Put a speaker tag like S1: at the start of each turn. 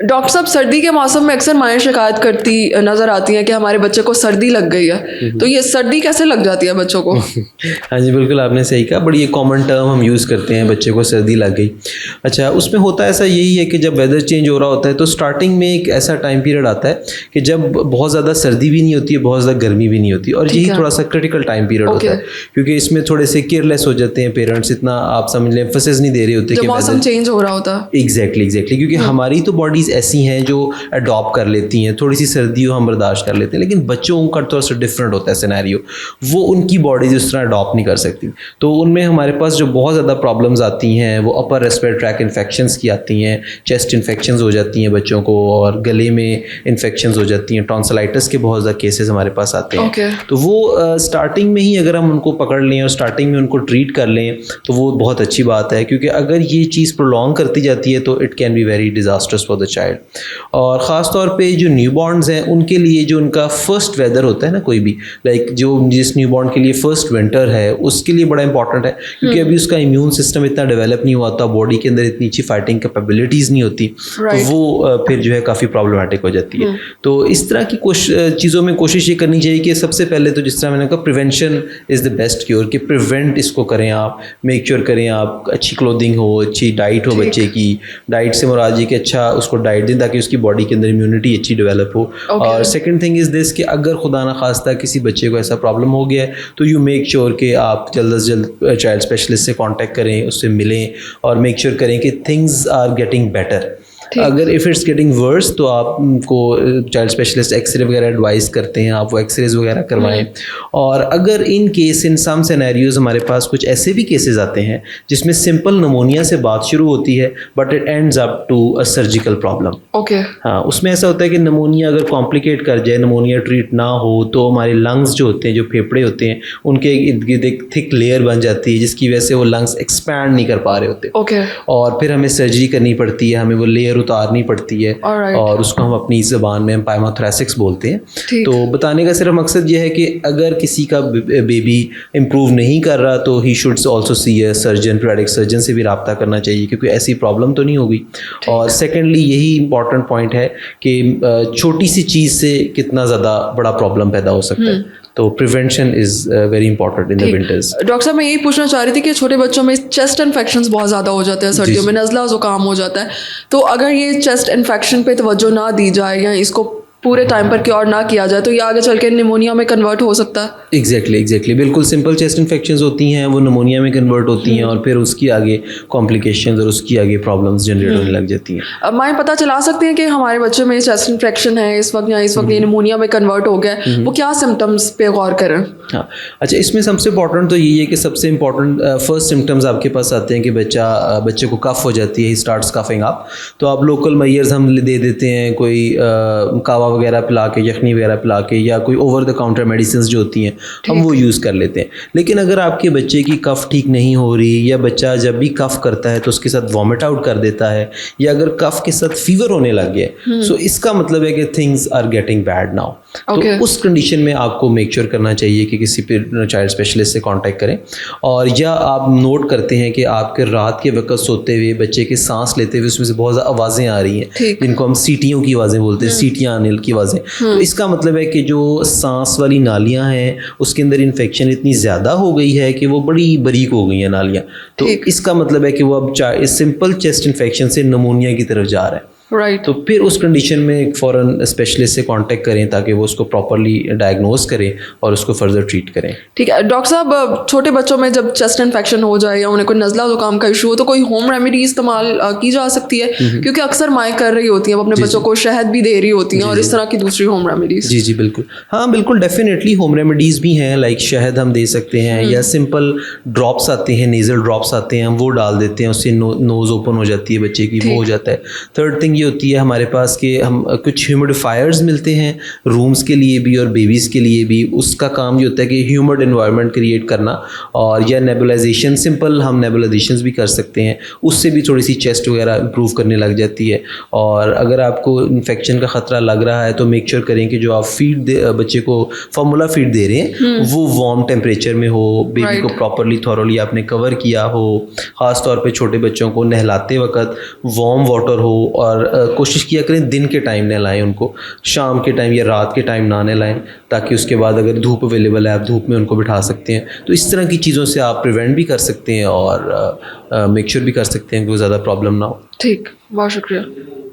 S1: Doctor साहब, सर्दी के मौसम में अक्सर माएँ शिकायत करती नज़र आती हैं कि हमारे बच्चे को सर्दी लग गई है, तो ये सर्दी कैसे लग जाती है बच्चों को?
S2: हाँ जी, बिल्कुल आपने सही कहा। बड़ी ये कॉमन टर्म हम यूज़ करते हैं, बच्चे को सर्दी लग गई। अच्छा, उसमें होता ऐसा यही है कि जब वेदर चेंज हो रहा होता है तो स्टार्टिंग में एक ऐसा टाइम पीरियड आता है कि जब बहुत ज़्यादा सर्दी भी नहीं होती है, बहुत ज़्यादा गर्मी भी नहीं होती, और यही थोड़ा सा क्रिटिकल टाइम पीरियड होता है, क्योंकि इसमें थोड़े से केयरलेस हो जाते हैं पेरेंट्स, इतना आप समझ लें एम्फेसिस नहीं दे रहे होते कि
S1: मौसम चेंज हो रहा होता है।
S2: एग्जैक्टली, क्योंकि हमारी तो बॉडीज़ ऐसी हैं जो अडॉप्ट कर लेती हैं, थोड़ी सी सर्दी हो हम बर्दाश्त कर लेते हैं, लेकिन बच्चों का थोड़ा सा डिफरेंट होता है सिनेरियो, वो उनकी बॉडीज उस तरह अडॉप्ट नहीं कर सकती। तो उनमें हमारे पास जो बहुत ज़्यादा प्रॉब्लम्स आती हैं वो अपर रेस्पिरेटरी ट्रैक इन्फेक्शंस की आती हैं, चेस्ट इन्फेक्शंस हो जाती हैं बच्चों को, और गले में इन्फेक्शंस हो जाती हैं, टॉन्सिलाइटिस के बहुत ज़्यादा केसेस हमारे पास आते हैं। तो वो स्टार्टिंग में ही अगर हम उनको पकड़ लें और स्टार्टिंग में उनको ट्रीट कर लें तो वो बहुत अच्छी बात है, क्योंकि अगर ये चीज़ प्रोलॉन्ग करती जाती है तो it can be very disasters for the child. और ख़ास तौर पे जो न्यूबॉर्न्स हैं उनके लिए जो उनका फर्स्ट वेदर होता है ना, कोई भी लाइक जो जिस न्यूबॉर्न के लिए फर्स्ट विंटर है उसके लिए बड़ा इंपॉर्टेंट है, क्योंकि अभी उसका इम्यून सिस्टम इतना डेवलप नहीं हुआ था, बॉडी के अंदर इतनी अच्छी फाइटिंग कैपेबिलिटीज़ नहीं होती, तो वो फिर जो है काफ़ी प्रॉब्लमेटिक हो जाती है। तो इस तरह की चीज़ों में कोशिश ये करनी चाहिए कि सबसे पहले तो जिस तरह मैंने कहा prevention is the best cure, कि प्रिवेंट इसको करें आप, मेक श्योर करें आप अच्छी क्लोथिंग हो, अच्छी डाइट हो, बच्चे की डाइट से मुराद ये कि अच्छा उसको डाइट दें ताकि उसकी बॉडी के अंदर इम्यूनिटी अच्छी डेवलप हो। और सेकंड थिंग इज़ दिस कि अगर खुदा ना खास्ता किसी बच्चे को ऐसा प्रॉब्लम हो गया है तो यू मेक श्योर कि आप जल्द से जल्द चाइल्ड स्पेशलिस्ट से कांटेक्ट करें, उससे मिलें और मेक श्योर करें कि थिंग्स आर गेटिंग बेटर। अगर इफ़ इट्स गेटिंग वर्स तो आपको चाइल्ड स्पेशलिस्ट एक्सरे वगैरह एडवाइस करते हैं, आप वो एक्सरेज वगैरह करवाएं। और अगर in case in some scenarios हमारे पास कुछ ऐसे भी केसेस आते हैं जिसमें सिंपल नमोनिया से बात शुरू होती है but it ends up to a surgical problem. हाँ, उसमें ऐसा होता है कि नमोनिया अगर कॉम्प्लिकेट कर जाए, नमोनिया ट्रीट ना हो तो हमारे लंग्स जो होते हैं, जो फेफड़े होते हैं, उनके इर्द गिर्द एक थिक लेयर बन जाती है जिसकी वजह से वो लंग्स एक्सपैंड नहीं कर पा रहे होते। और फिर हमें सर्जरी करनी पड़ती है, हमें वो लेयर उतारनी पड़ती है, और उसको हम अपनी ज़बान में एम्पाइमोथोरेसिक्स बोलते हैं। तो बताने का सिर्फ मकसद ये है कि अगर किसी का बेबी इम्प्रूव नहीं कर रहा तो he should also see a surgeon, paediatric surgeon से भी रब्ता करना चाहिए, क्योंकि ऐसी प्रॉब्लम तो नहीं होगी। और सेकेंडली यही इंपॉर्टेंट पॉइंट है कि छोटी सी चीज़ से कितना ज़्यादा बड़ा प्रॉब्लम पैदा हो सकता है। तो prevention is very important in the winters.
S1: Doctor साहब, मैं यही पूछना चाह रही थी कि छोटे बच्चों में चेस्ट इन्फेक्शंस बहुत ज़्यादा हो जाते हैं सर्दियों में, नज़ला ज़ुकाम हो जाता है, तो अगर ये चेस्ट इन्फेक्शन पे तवज्जो ना दी जाए या इसको पूरे टाइम पर क्योर ना किया जाए तो ये आगे चल के निमोनिया में कन्वर्ट हो सकता है।
S2: एग्जैक्टली बिल्कुल। सिंपल चेस्ट इन्फेक्शंस होती हैं वो निमोनिया में कन्वर्ट होती हैं और फिर उसकी आगे कॉम्प्लिकेशंस और उसकी आगे प्रॉब्लम्स जनरेट होने लग जाती हैं।
S1: अब माएँ पता चला सकती हैं कि हमारे बच्चे में चेस्ट इन्फेक्शन है इस वक्त, या इस वक्त ये निमोनिया में कन्वर्ट हो गया, वो क्या सिम्टम्स पे गौर करें?
S2: हाँ, अच्छा, इसमें सबसे इंपॉर्टेंट तो यही है कि सबसे इंपॉर्टेंट फर्स्ट सिम्टम्स आपके पास आते हैं कि बच्चे को कफ हो जाती है, ही स्टार्ट्स कफिंग अप, तो आप लोकल मैयर्स हम दे देते हैं, कोई कावा वगैरह पिला के, यखनी वगैरह पिला के, या कोई ओवर द काउंटर मेडिसिन जो होती हैं हम वो यूज़ कर लेते हैं। लेकिन अगर आपके बच्चे की कफ ठीक नहीं हो रही, या बच्चा जब भी कफ करता है तो उसके साथ वॉमिट आउट कर देता है, या अगर कफ के साथ फीवर होने लग गया, सो इसका मतलब है कि things are getting bad now. तो उस कंडीशन में आपको मेक श्योर करना चाहिए कि किसी चाइल्ड स्पेशलिस्ट से कांटेक्ट करें। और या आप नोट करते हैं कि आपके रात के वक्त सोते हुए बच्चे के सांस लेते हुए उसमें से बहुत ज़्यादा आवाज़ें आ रही हैं, जिनको हम सीटियों की आवाज़ें बोलते हैं, सीटियाँ आने की आवाज़ें, तो इसका मतलब है कि जो सांस वाली नालियाँ हैं उसके अंदर इन्फेक्शन इतनी ज़्यादा हो गई है कि वो बड़ी बारीक हो गई हैं नालियाँ, तो इसका मतलब है कि वो अब सिंपल चेस्ट इन्फेक्शन से निमोनिया की तरफ जा रहा है। तो फिर उस कंडीशन में फ़ौरन स्पेशलिस्ट से कांटेक्ट करें ताकि वो उसको प्रॉपर्ली डायग्नोज करें और उसको फर्दर ट्रीट करें।
S1: ठीक है डॉक्टर साहब, छोटे बच्चों में जब चेस्ट इन्फेक्शन हो जाए या उन्हें कोई नज़ला ज़ुकाम का इशू हो तो कोई होम रेमेडी इस्तेमाल की जा सकती है? क्योंकि अक्सर माएँ कर रही होती हैं, अपने बच्चों को शहद भी दे रही होती हैं और इस तरह की दूसरी होम रेमेडीज़।
S2: जी बिल्कुल, हाँ बिल्कुल, डेफिनेटली होम रेमेडीज़ भी हैं, लाइक शहद हम दे सकते हैं, या सिंपल ड्रॉप्स आते हैं, नेज़ल ड्रॉप्स आते हैं, हम वो डाल देते हैं, उससे नोज़ ओपन हो जाती है बच्चे की, वो हो जाता है। थर्ड थिंग ये होती है हमारे पास कि हम कुछ ह्यूमिडिफायर्स मिलते हैं रूम्स के लिए भी और बेबीज़ के लिए भी, उसका काम ये होता है कि ह्यूमिड एनवायरनमेंट क्रिएट करना, और या नेबुलाइजेशन, सिंपल हम नेबुलाइजेशन भी कर सकते हैं, उससे भी थोड़ी सी चेस्ट वगैरह इंप्रूव करने लग जाती है। और अगर आपको इन्फेक्शन का ख़तरा लग रहा है तो मेक श्योर करें कि जो आप फीड बच्चे को फार्मूला फीड दे रहे हैं वो वार्म टेम्परेचर में हो, बेबी को प्रॉपरली थॉरोली आपने कवर किया हो, ख़ास तौर पे छोटे बच्चों को नहलाते वक्त वार्म वाटर हो, और कोशिश किया करें दिन के टाइम नहलाएं उनको, शाम के टाइम या रात के टाइम ना नहलाएं, ताकि उसके बाद अगर धूप अवेलेबल है आप धूप में उनको बिठा सकते हैं। तो इस तरह की चीज़ों से आप प्रिवेंट भी कर सकते हैं और मेक श्योर भी कर सकते हैं कि वो ज़्यादा प्रॉब्लम ना हो।
S1: ठीक, बहुत शुक्रिया।